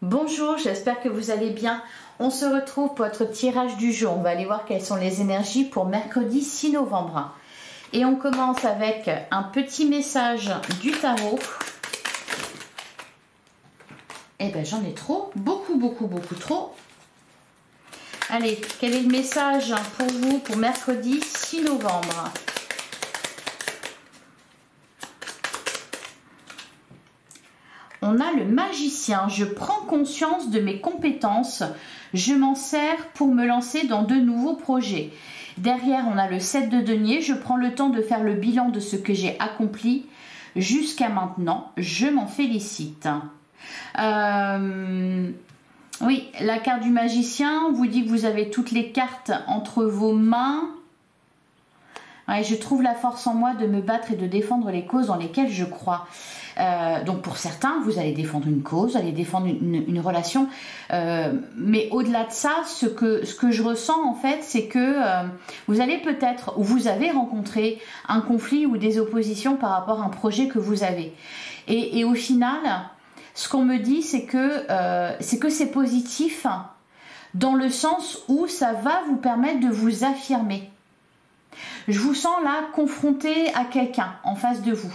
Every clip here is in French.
Bonjour, j'espère que vous allez bien. On se retrouve pour votre tirage du jour. On va aller voir quelles sont les énergies pour mercredi 6 novembre. Et on commence avec un petit message du tarot. Eh bien, j'en ai trop, beaucoup trop. Allez, quel est le message pour vous pour mercredi 6 novembre? On a le magicien. Je prends conscience de mes compétences. Je m'en sers pour me lancer dans de nouveaux projets. Derrière, on a le 7 de denier. Je prends le temps de faire le bilan de ce que j'ai accompli jusqu'à maintenant. Je m'en félicite. Oui, la carte du magicien vous dit que vous avez toutes les cartes entre vos mains. Ouais, je trouve la force en moi de me battre et de défendre les causes dans lesquelles je crois. Donc pour certains, vous allez défendre une cause, vous allez défendre une relation. Mais au-delà de ça, ce que je ressens en fait, c'est que vous allez peut-être, ou vous avez rencontré un conflit ou des oppositions par rapport à un projet que vous avez. Et au final, ce qu'on me dit, c'est que c'est positif dans le sens où ça va vous permettre de vous affirmer. Je vous sens là confronté à quelqu'un en face de vous.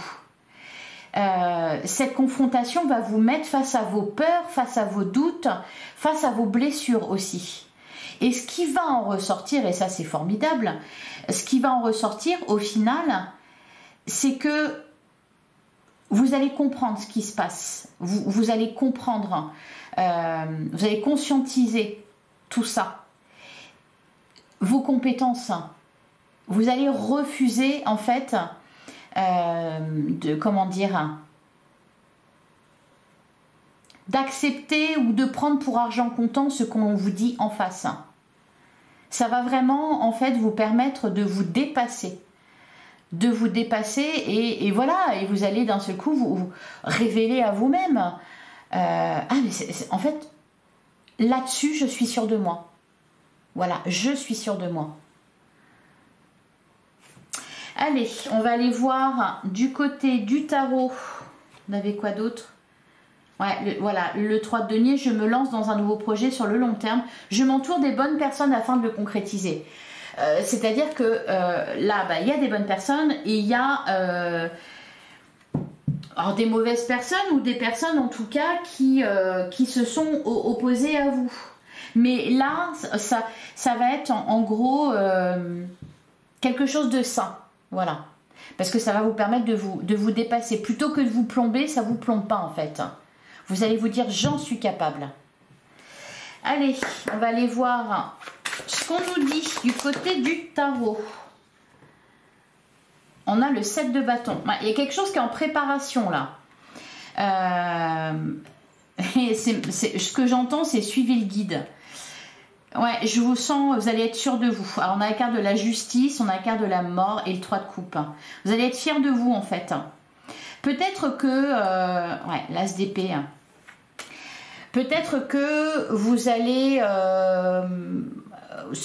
Cette confrontation va vous mettre face à vos peurs, face à vos doutes, face à vos blessures aussi. Et ce qui va en ressortir, et ça c'est formidable, ce qui va en ressortir au final, c'est que vous allez comprendre ce qui se passe. Vous allez comprendre, vous allez conscientiser tout ça. Vos compétences. Vous allez refuser en fait d'accepter ou de prendre pour argent comptant ce qu'on vous dit en face. Ça va vraiment en fait vous permettre de vous dépasser. Et voilà, et vous allez d'un seul coup vous révéler à vous-même. En fait, là-dessus, je suis sûre de moi. Voilà, je suis sûre de moi. Allez, on va aller voir du côté du tarot. Vous avez quoi d'autre? Ouais, voilà, le 3 de denier, je me lance dans un nouveau projet sur le long terme. Je m'entoure des bonnes personnes afin de le concrétiser. C'est-à-dire que là, il y a des bonnes personnes et il y a alors des mauvaises personnes ou des personnes en tout cas qui se sont opposées à vous. Mais là, ça va être en gros quelque chose de sain. Voilà. Parce que ça va vous permettre de vous dépasser. Plutôt que de vous plomber, ça ne vous plombe pas en fait. Vous allez vous dire, j'en suis capable. Allez, on va aller voir ce qu'on nous dit du côté du tarot. On a le 7 de bâton. Il y a quelque chose qui est en préparation là. Ce que j'entends, c'est suivez le guide. Ouais, je vous sens, vous allez être sûr de vous. Alors on a la carte de la justice, on a la carte de la mort et le 3 de coupe. Vous allez être fier de vous en fait. Peut-être que, ouais, l'as d'épée. Peut-être que vous allez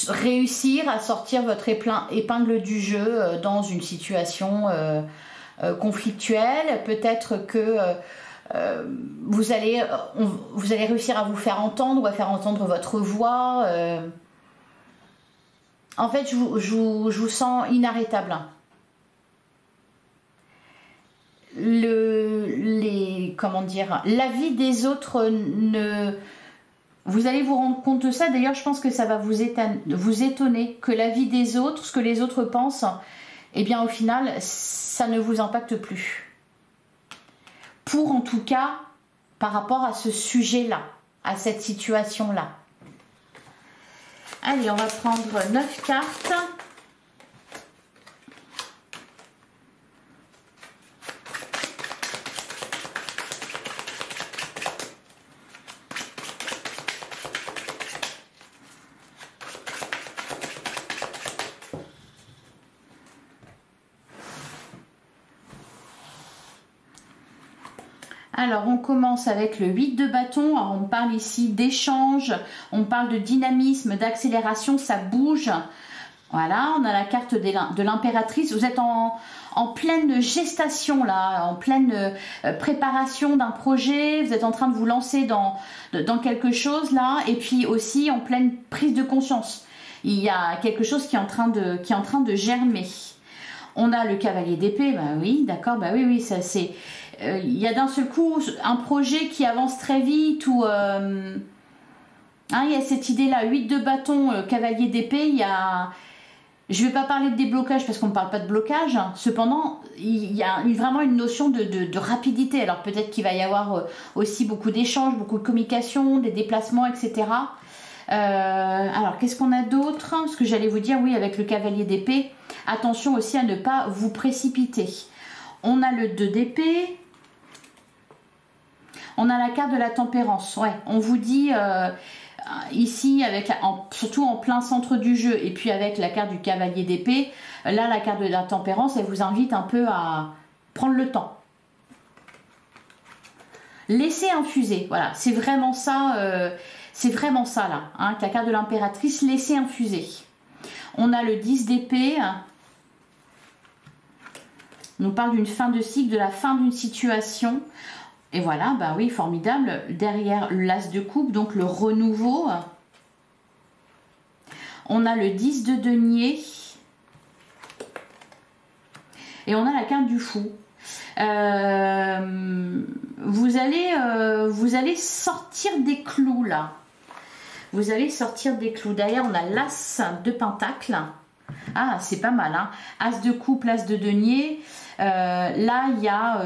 réussir à sortir votre épingle du jeu dans une situation conflictuelle. Peut-être que vous allez réussir à vous faire entendre ou à faire entendre votre voix. En fait, je vous sens inarrêtable. La vie des autres vous allez vous rendre compte de ça. D'ailleurs, je pense que ça va vous étonner que la vie des autres, ce que les autres pensent, eh bien au final, ça ne vous impacte plus. Pour en tout cas, par rapport à ce sujet-là, à cette situation-là. Allez, on va prendre 9 cartes. Alors, on commence avec le 8 de bâton. Alors, on parle ici d'échange, on parle de dynamisme, d'accélération, ça bouge. Voilà, on a la carte de l'impératrice. Vous êtes en pleine gestation là, en pleine préparation d'un projet. Vous êtes en train de vous lancer dans quelque chose là, et puis aussi en pleine prise de conscience. Il y a quelque chose qui est en train de germer. On a le cavalier d'épée, bah oui, d'accord, bah oui, ça c'est... il y a d'un seul coup un projet qui avance très vite ou... il y a cette idée-là, 8 de bâton, cavalier d'épée, il y a... Je ne vais pas parler de déblocage parce qu'on ne parle pas de blocage. Cependant, il y a vraiment une notion de rapidité. Alors peut-être qu'il va y avoir aussi beaucoup d'échanges, beaucoup de communication, des déplacements, etc. Alors qu'est-ce qu'on a d'autre? Ce que j'allais vous dire, oui, avec le cavalier d'épée, attention aussi à ne pas vous précipiter. On a le 2 d'épée. On a la carte de la tempérance. Ouais, on vous dit... ici, surtout en plein centre du jeu, et puis avec la carte du cavalier d'épée, là la carte de la tempérance, elle vous invite un peu à prendre le temps. Laissez infuser, voilà, c'est vraiment ça là, hein, la carte de l'impératrice, laissez infuser. On a le 10 d'épée, on nous parle d'une fin de cycle, de la fin d'une situation. Et voilà, bah oui, formidable. Derrière l'as de coupe, donc le renouveau. On a le 10 de denier. Et on a la carte du fou. Vous allez sortir des clous là. Vous allez sortir des clous. Derrière, on a l'as de pentacle. Ah, c'est pas mal, hein. As de coupe, l'as de denier. Là, il y a...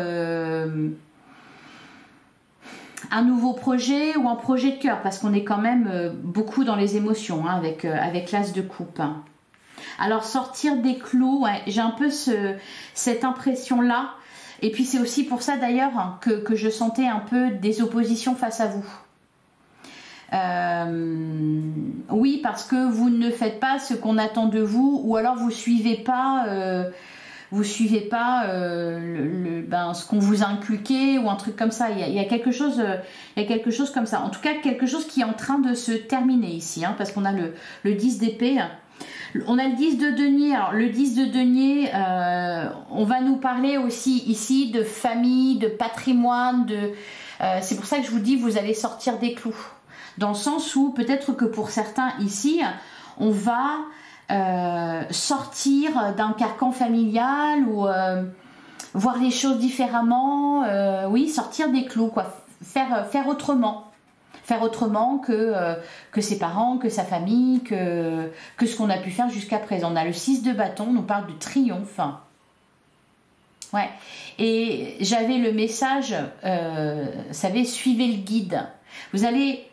un nouveau projet ou un projet de cœur, parce qu'on est quand même beaucoup dans les émotions, hein, avec l'as de coupe. Alors sortir des clous, ouais, j'ai un peu cette impression là, et puis c'est aussi pour ça d'ailleurs hein, que je sentais un peu des oppositions face à vous. Oui, parce que vous ne faites pas ce qu'on attend de vous, ou alors vous suivez pas ce qu'on vous a inculqué ou un truc comme ça. Il y a quelque chose comme ça. En tout cas, quelque chose qui est en train de se terminer ici, hein, parce qu'on a le 10 d'épée. On a le 10 de denier. Alors, le 10 de denier, on va nous parler aussi ici de famille, de patrimoine. C'est pour ça que je vous dis, vous allez sortir des clous. Dans le sens où peut-être que pour certains ici, on va... sortir d'un carcan familial ou voir les choses différemment, oui, sortir des clous, quoi, faire autrement que ses parents, que sa famille, que ce qu'on a pu faire jusqu'à présent. On a le 6 de bâton, on nous parle de triomphe. Ouais, et j'avais le message, vous savez, suivez le guide. Vous allez...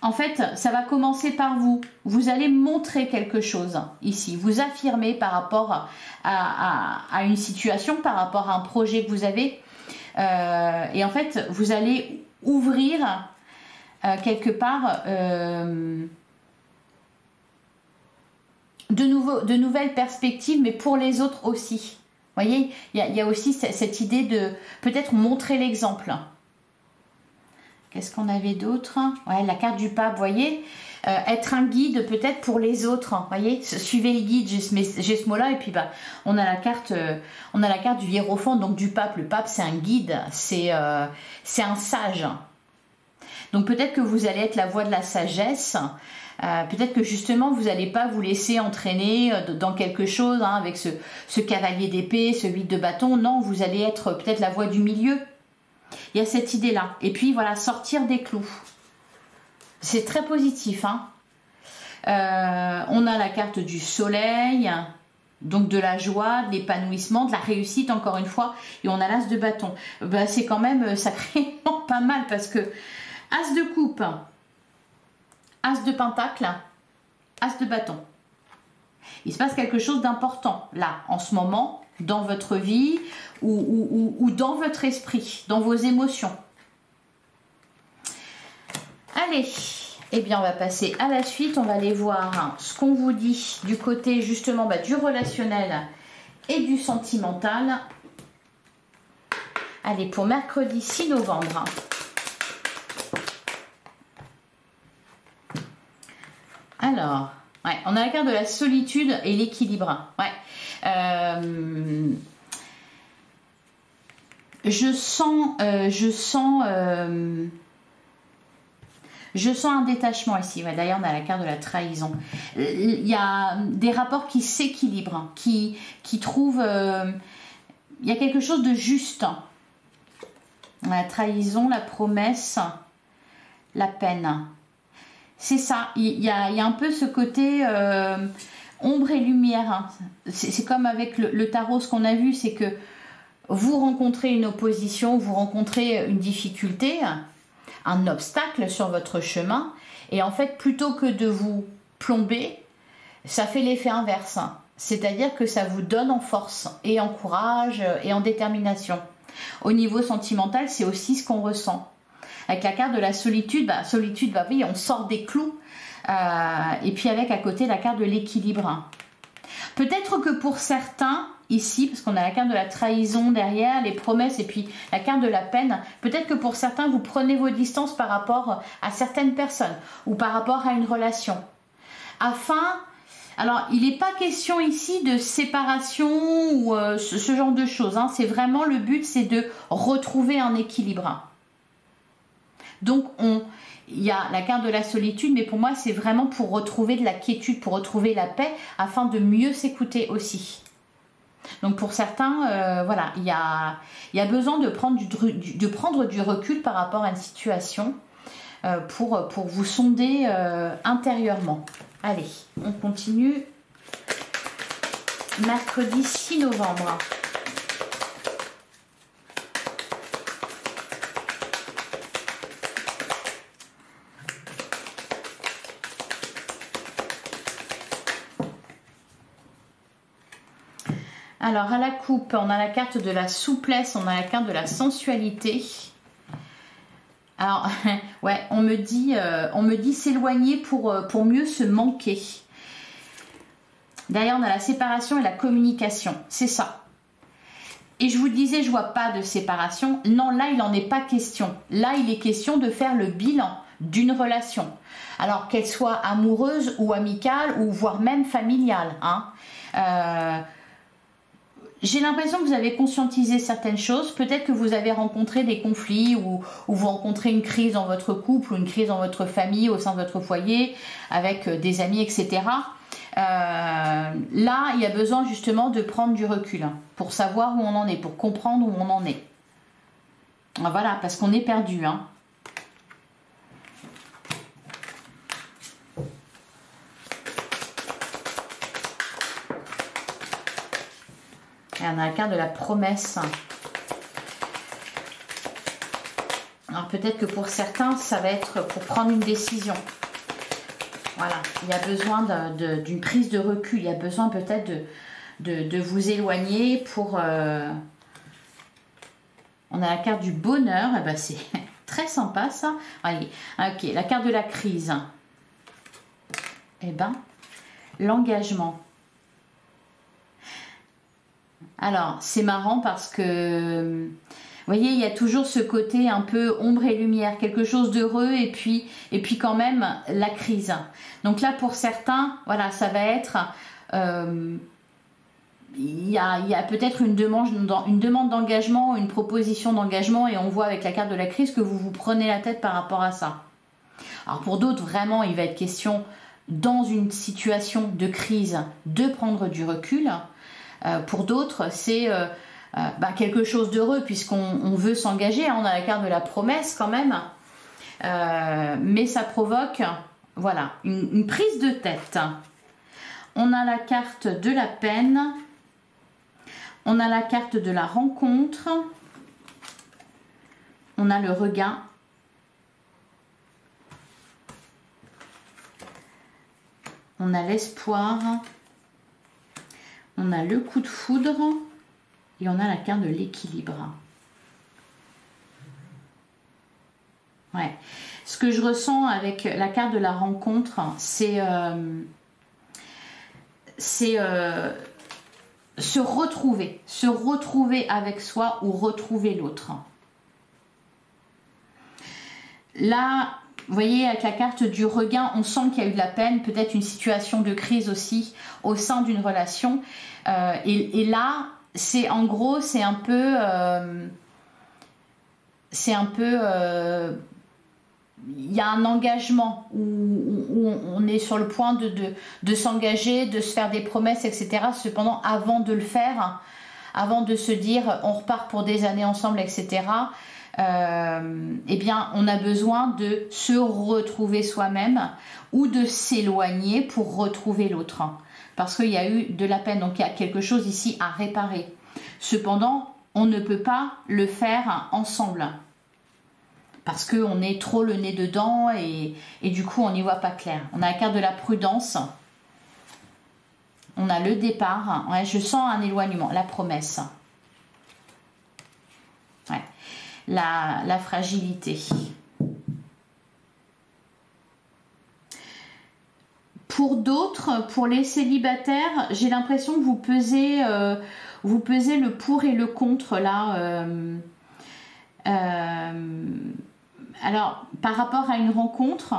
En fait, ça va commencer par vous. Vous allez montrer quelque chose ici. Vous affirmer par rapport à une situation, par rapport à un projet que vous avez. Et en fait, vous allez ouvrir quelque part de nouvelles perspectives, mais pour les autres aussi. Vous voyez, il y a aussi cette idée de peut-être montrer l'exemple. Qu'est-ce qu'on avait d'autre? Ouais, la carte du pape, vous voyez, être un guide peut-être pour les autres, vous voyez, suivez le guide, j'ai ce mot-là, et puis bah, on a la carte du hiérophant, donc du pape. Le pape, c'est un guide, c'est un sage. Donc peut-être que vous allez être la voix de la sagesse, peut-être que justement vous n'allez pas vous laisser entraîner dans quelque chose, hein, avec ce cavalier d'épée, ce 8 de bâton. Non, vous allez être peut-être la voix du milieu. Il y a cette idée-là. Et puis, voilà, sortir des clous. C'est très positif, hein. On a la carte du soleil, donc de la joie, de l'épanouissement, de la réussite, encore une fois. Et on a l'as de bâton. Ben, c'est quand même sacrément pas mal, parce que as de coupe, as de pentacle, as de bâton. Il se passe quelque chose d'important, là, en ce moment, dans votre vie ou dans votre esprit, dans vos émotions. Allez, eh bien on va passer à la suite, on va aller voir ce qu'on vous dit du côté justement du relationnel et du sentimental. Allez, pour mercredi 6 novembre. Alors, Ouais, on a la carte de la solitude et l'équilibre. Ouais. Je sens un détachement ici. Ouais, d'ailleurs, on a la carte de la trahison. Il y a des rapports qui s'équilibrent, qui trouvent... il y a quelque chose de juste. La trahison, la promesse, la peine. C'est ça. Il y a un peu ce côté ombre et lumière. Hein. C'est comme avec le tarot, ce qu'on a vu, c'est que vous rencontrez une opposition, vous rencontrez une difficulté, un obstacle sur votre chemin, et en fait, plutôt que de vous plomber, ça fait l'effet inverse. C'est-à-dire que ça vous donne en force, et en courage, et en détermination. Au niveau sentimental, c'est aussi ce qu'on ressent. Avec la carte de la solitude, oui, on sort des clous, et puis avec à côté la carte de l'équilibre. Peut-être que pour certains, ici, parce qu'on a la carte de la trahison derrière, les promesses et puis la carte de la peine, peut-être que pour certains, vous prenez vos distances par rapport à certaines personnes ou par rapport à une relation. Alors, il n'est pas question ici de séparation ou ce genre de choses. Hein. C'est vraiment le but, c'est de retrouver un équilibre. Donc, il y a la carte de la solitude, mais pour moi, c'est vraiment pour retrouver de la quiétude, pour retrouver la paix, afin de mieux s'écouter aussi. Donc, pour certains, voilà, il y a besoin de prendre du recul par rapport à une situation pour vous sonder intérieurement. Allez, on continue. Mercredi 6 novembre. Alors, à la coupe, on a la carte de la souplesse, on a la carte de la sensualité. Alors, ouais, on me dit s'éloigner pour mieux se manquer. Derrière, on a la séparation et la communication. C'est ça. Et je vous disais, je vois pas de séparation. Non, là, il n'en est pas question. Là, il est question de faire le bilan d'une relation. Alors, qu'elle soit amoureuse ou amicale ou voire même familiale. Hein. J'ai l'impression que vous avez conscientisé certaines choses. Peut-être que vous avez rencontré des conflits ou vous rencontrez une crise dans votre couple ou une crise dans votre famille, au sein de votre foyer, avec des amis, etc. Là, il y a besoin justement de prendre du recul pour savoir où on en est, pour comprendre où on en est. Voilà, parce qu'on est perdu. Hein. Et on a la carte de la promesse. Alors peut-être que pour certains, ça va être pour prendre une décision. Voilà, il y a besoin d'une prise de recul. Il y a besoin peut-être de vous éloigner pour... On a la carte du bonheur. Eh ben, c'est très sympa ça. Allez, ok, la carte de la crise. Eh ben, l'engagement. Alors, c'est marrant parce que, vous voyez, il y a toujours ce côté un peu ombre et lumière, quelque chose d'heureux et puis quand même la crise. Donc là, pour certains, voilà, ça va être, il y a peut-être une demande d'engagement, une proposition d'engagement et on voit avec la carte de la crise que vous vous prenez la tête par rapport à ça. Alors pour d'autres, vraiment, il va être question, dans une situation de crise, de prendre du recul. Pour d'autres, c'est quelque chose d'heureux puisqu'on veut s'engager. Hein, on a la carte de la promesse quand même. Mais ça provoque voilà, une prise de tête. On a la carte de la peine. On a la carte de la rencontre. On a le regain. On a l'espoir. On a le coup de foudre et on a la carte de l'équilibre. Ouais. Ce que je ressens avec la carte de la rencontre, c'est se retrouver avec soi ou retrouver l'autre. Là, Vous voyez, avec la carte du regain, on sent qu'il y a eu de la peine, peut-être une situation de crise aussi au sein d'une relation. Et là, c'est en gros, c'est un peu... il y a un engagement où on est sur le point de s'engager, de se faire des promesses, etc. Cependant, avant de le faire, avant de se dire on repart pour des années ensemble, etc., eh bien, on a besoin de se retrouver soi-même ou de s'éloigner pour retrouver l'autre. Parce qu'il y a eu de la peine, donc il y a quelque chose ici à réparer. Cependant, on ne peut pas le faire ensemble. Parce qu'on est trop le nez dedans et du coup, on n'y voit pas clair. On a la carte de la prudence. On a le départ. Ouais, je sens un éloignement, la promesse. Ouais. La fragilité. Pour d'autres, pour les célibataires, j'ai l'impression que vous pesez le pour et le contre là. Alors, par rapport à une rencontre,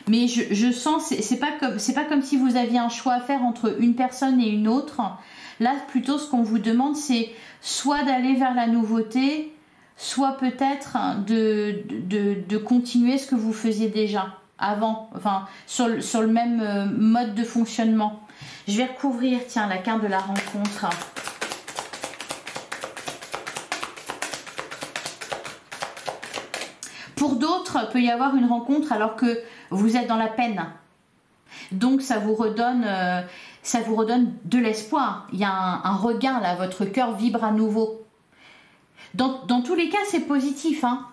mais je sens, c'est pas comme si vous aviez un choix à faire entre une personne et une autre. Là, plutôt, ce qu'on vous demande, c'est soit d'aller vers la nouveauté, soit peut-être de continuer ce que vous faisiez déjà avant, enfin, sur le même mode de fonctionnement. Je vais recouvrir, tiens, la carte de la rencontre. Pour d'autres, il peut y avoir une rencontre alors que vous êtes dans la peine. Donc, ça vous redonne de l'espoir. Il y a un regain là, votre cœur vibre à nouveau. Dans tous les cas, c'est positif. Hein.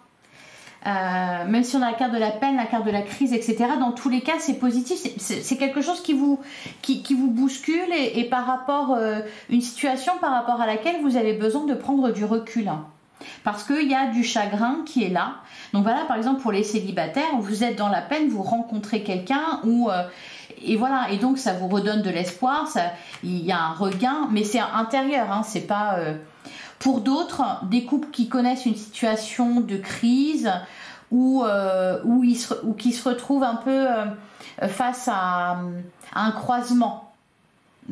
Même si on a la carte de la peine, la carte de la crise, etc. Dans tous les cas, c'est positif. C'est quelque chose qui vous bouscule et par rapport une situation par rapport à laquelle vous avez besoin de prendre du recul. Hein. Parce qu'il y a du chagrin qui est là. Donc voilà, par exemple, pour les célibataires, vous êtes dans la peine, vous rencontrez quelqu'un et voilà, et donc ça vous redonne de l'espoir, il y a un regain, mais c'est intérieur, hein, c'est pas... Pour d'autres, des couples qui connaissent une situation de crise ou qui se retrouvent un peu face à un croisement,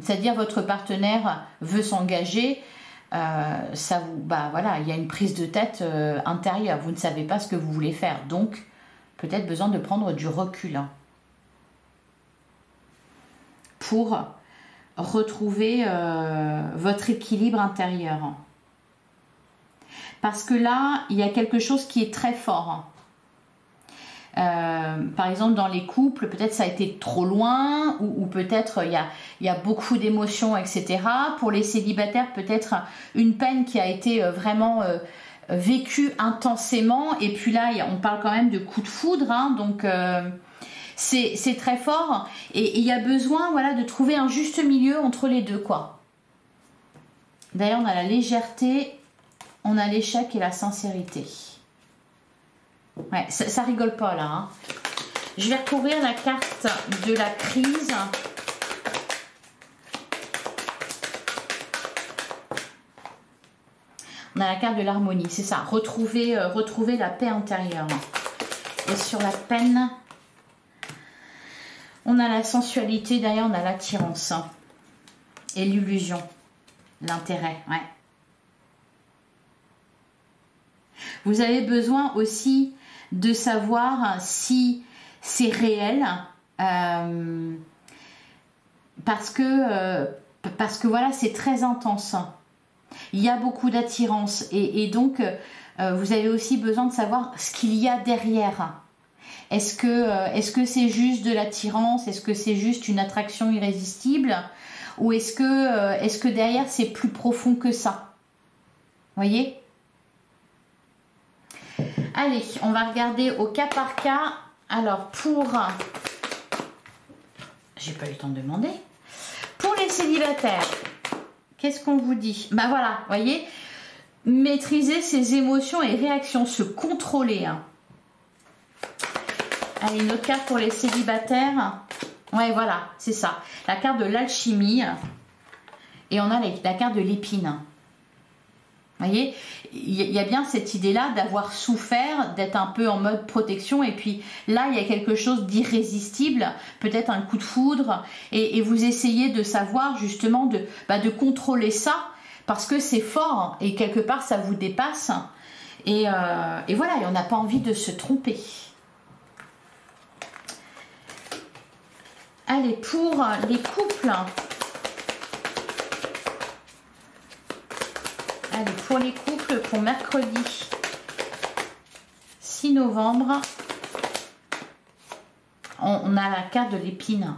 c'est-à-dire votre partenaire veut s'engager, voilà, il y a une prise de tête intérieure, vous ne savez pas ce que vous voulez faire, donc peut-être besoin de prendre du recul hein, pour retrouver votre équilibre intérieur. Parce que là, il y a quelque chose qui est très fort. Par exemple, dans les couples, peut-être ça a été trop loin ou peut-être il y a beaucoup d'émotions, etc. Pour les célibataires, peut-être une peine qui a été vraiment vécue intensément. Et puis là, on parle quand même de coup de foudre. Hein, donc, c'est très fort. Et il y a besoin voilà, de trouver un juste milieu entre les deux. Quoi. D'ailleurs, on a la légèreté, on a l'échec et la sincérité. Ouais, ça rigole pas là. Hein. Je vais recouvrir la carte de la crise. On a la carte de l'harmonie, c'est ça. Retrouver la paix intérieure. Et sur la peine, on a la sensualité, derrière on a l'attirance. Et l'illusion. L'intérêt, ouais. Vous avez besoin aussi de savoir si c'est réel parce que voilà, c'est très intense. Il y a beaucoup d'attirance et donc vous avez aussi besoin de savoir ce qu'il y a derrière. Est-ce que c'est juste de l'attirance? Est-ce que c'est juste une attraction irrésistible? Ou est-ce que derrière c'est plus profond que ça? Vous voyez? Allez, on va regarder au cas par cas. Alors, j'ai pas eu le temps de demander. Pour les célibataires, qu'est-ce qu'on vous dit? Bah voilà, vous voyez, maîtriser ses émotions et réactions, se contrôler. Hein. Allez, une autre carte pour les célibataires. Ouais, voilà, c'est ça. La carte de l'alchimie. Et on a la carte de l'épine. voyez, il y a bien cette idée-là d'avoir souffert, d'être un peu en mode protection, et puis là, il y a quelque chose d'irrésistible, peut-être un coup de foudre, et vous essayez de savoir justement de contrôler ça, parce que c'est fort, et quelque part, ça vous dépasse, et voilà, et on n'a pas envie de se tromper. Allez, pour les couples... Allez, pour les couples, pour mercredi 6 novembre, on a la carte de l'épine.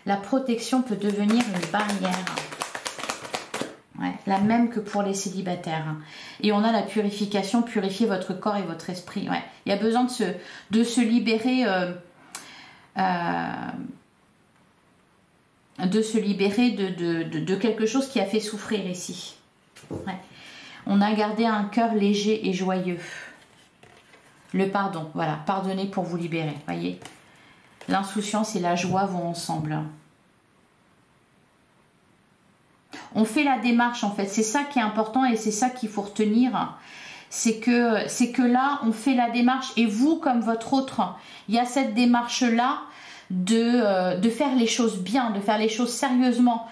La protection peut devenir une barrière. Ouais, la même que pour les célibataires. Et on a la purification, purifier votre corps et votre esprit. Ouais. Il y a besoin de se libérer... de quelque chose qui a fait souffrir ici. Ouais. On a gardé un cœur léger et joyeux. Le pardon, voilà, pardonnez pour vous libérer, voyez. L'insouciance et la joie vont ensemble. On fait la démarche en fait, c'est ça qui est important et c'est ça qu'il faut retenir. C'est que là, on fait la démarche et vous, comme votre autre, il y a cette démarche-là de faire les choses bien, de faire les choses sérieusement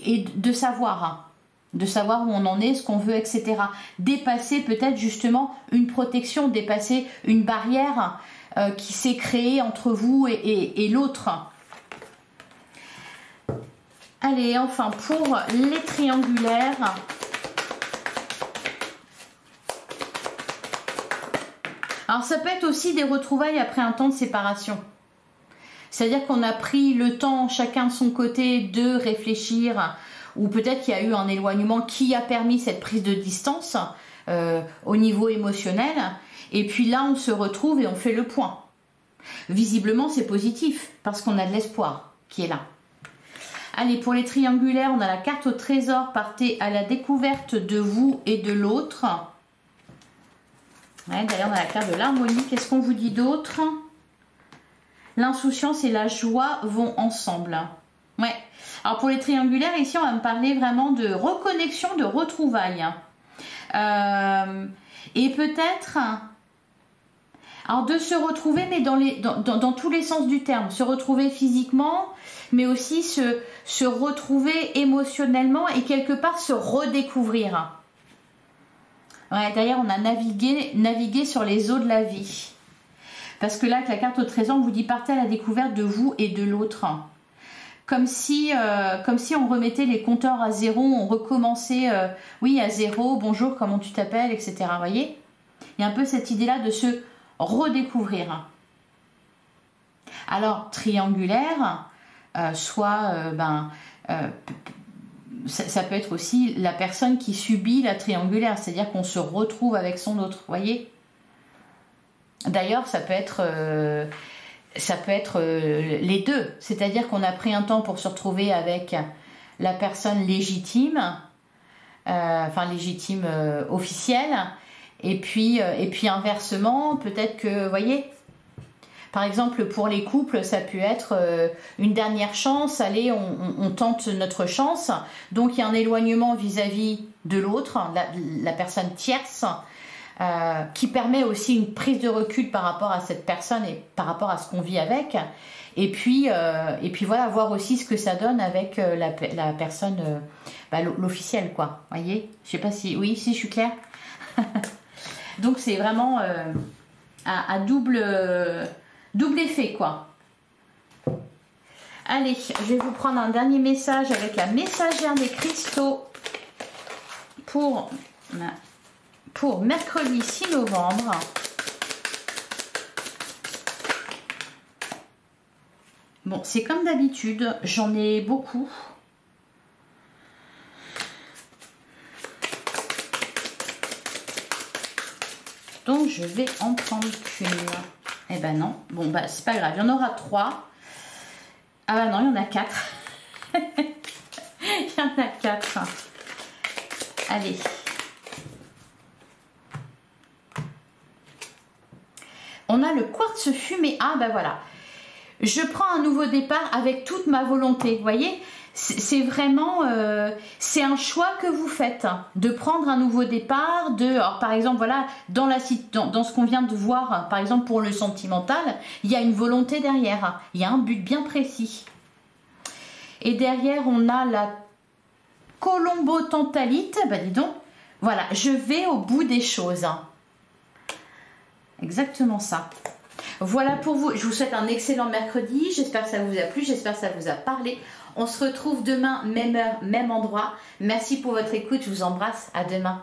et de savoir où on en est, ce qu'on veut, etc. Dépasser peut-être justement une protection, dépasser une barrière qui s'est créée entre vous et l'autre. Allez, enfin, pour les triangulaires, alors ça peut être aussi des retrouvailles après un temps de séparation. C'est-à-dire qu'on a pris le temps, chacun de son côté, de réfléchir, ou peut-être qu'il y a eu un éloignement qui a permis cette prise de distance au niveau émotionnel, et puis là on se retrouve et on fait le point. Visiblement c'est positif, parce qu'on a de l'espoir qui est là. Allez, pour les triangulaires, on a la carte au trésor, partez à la découverte de vous et de l'autre. Ouais, d'ailleurs on a la carte de l'harmonie, qu'est-ce qu'on vous dit d'autre? L'insouciance et la joie vont ensemble. Ouais. Alors pour les triangulaires, ici, on va me parler vraiment de reconnexion, de retrouvailles. Et peut-être, alors de se retrouver, mais dans tous les sens du terme. Se retrouver physiquement, mais aussi se retrouver émotionnellement et quelque part se redécouvrir. Ouais, d'ailleurs, on a navigué sur les eaux de la vie. Parce que là, avec la carte au trésor, on vous dit partez à la découverte de vous et de l'autre. Comme si on remettait les compteurs à zéro, on recommençait, oui, à zéro, bonjour, comment tu t'appelles, etc. Vous voyez? Il y a un peu cette idée-là de se redécouvrir. Alors, triangulaire, ça peut être aussi la personne qui subit la triangulaire, c'est-à-dire qu'on se retrouve avec son autre, vous voyez? D'ailleurs, ça peut être les deux, c'est-à-dire qu'on a pris un temps pour se retrouver avec la personne légitime, officielle, et puis inversement, peut-être que, vous voyez, par exemple pour les couples, ça peut être une dernière chance, allez, on tente notre chance, donc il y a un éloignement vis-à-vis de l'autre, la personne tierce, qui permet aussi une prise de recul par rapport à cette personne et par rapport à ce qu'on vit avec, et puis voilà, voir aussi ce que ça donne avec la personne, l'officiel, quoi, voyez, je sais pas si, oui, si je suis claire. Donc c'est vraiment à double effet, quoi. Allez, je vais vous prendre un dernier message avec la messagère des cristaux pour mercredi 6 novembre. Bon, c'est comme d'habitude, j'en ai beaucoup. Donc, je vais en prendre qu'une. Eh ben non. Bon, bah, c'est pas grave. Il y en aura 3. Ah bah non, il y en a 4. Il y en a 4. Allez. On a le quartz fumé. Ah bah voilà. Je prends un nouveau départ avec toute ma volonté. Vous voyez, c'est vraiment, c'est un choix que vous faites, de prendre un nouveau départ, alors par exemple, voilà, dans ce qu'on vient de voir, par exemple pour le sentimental, il y a une volonté derrière, il y a un but bien précis. Et derrière, on a la colombotantalite, bah dis donc, voilà, je vais au bout des choses. Exactement ça. Voilà pour vous, je vous souhaite un excellent mercredi, j'espère que ça vous a plu, j'espère que ça vous a parlé. On se retrouve demain, même heure, même endroit. Merci pour votre écoute, je vous embrasse, à demain.